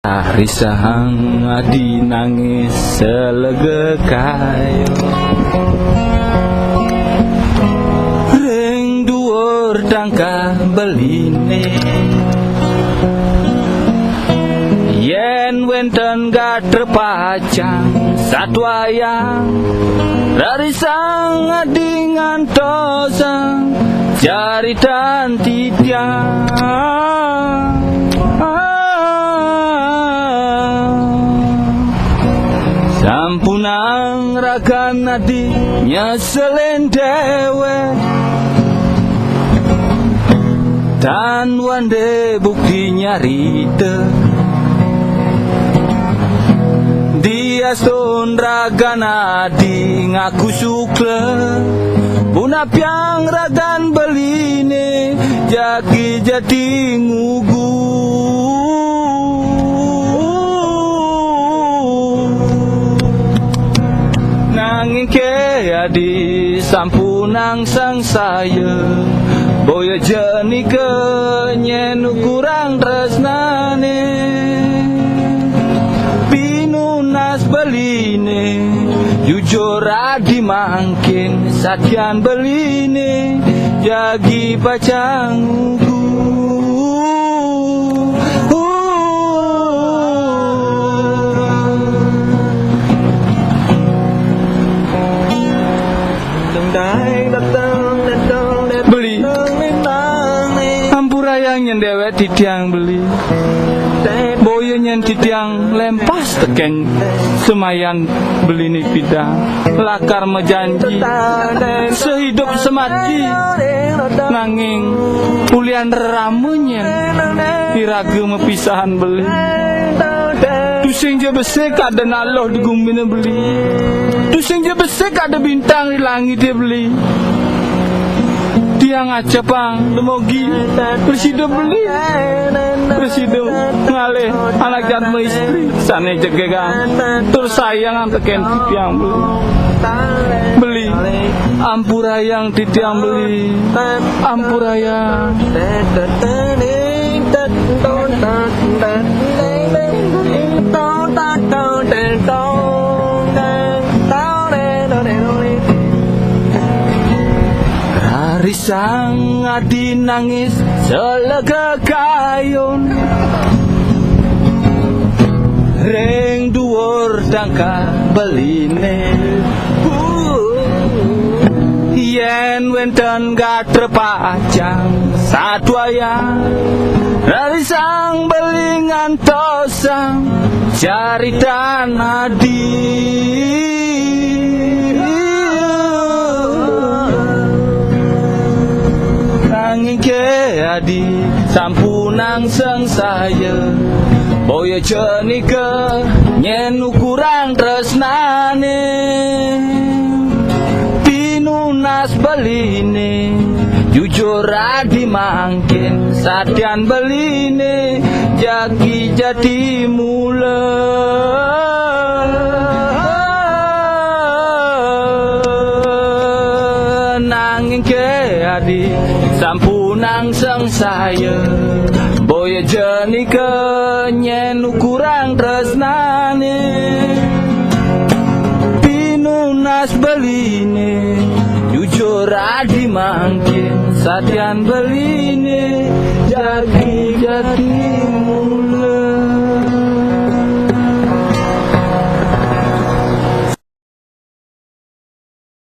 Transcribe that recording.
Risahang adi nangis selega kayo ring dhuwur tangkah beline yen wenten gatrepacang satwayang rarisang adi ngantosang jaritan titiang sampunang ragan adi nyeselen dewe tan wande bukti nyarite dia stun ragan adi ngaku sukle punapiang ragan beline jaki jati ngugu nanging ke adi sampunang sang saya boya jeni ke nyen kurang tresnane pinunas beline jujur adi mangkin satyan beline jagi pacang beli ampurayang nyen dewek titiang beli boyo nyen titiang lempas teken semayan beli ni pidang lakar mejanji sehidup semati nanging pulian ramunyen diraga mepisahan beli tusing je besek ada naloh di gumbina beli tusing je besek ada bintang di langit dia beli tiang acepang demogi presiden beli presiden ngalih anak jatma istri sana jegegang tur sayang teken tiang beli ampurayang titiang beli ampurayang risang adi nangis selega kayon ring dhuwur tangkah beline yen wenten gatrepacang satwayang risang belingan tosang jaritan adi nanging ke adi sampunang sang saya boya jeni ke nyen kurang tresnane pinunas beline jujur adi mangkin satyan beline jaki jati mula nanging ke adi sampunang sang saya boya jeni ke nyen kurang tresnane pinunas beline jujur adi mangkin satyan beline jati jati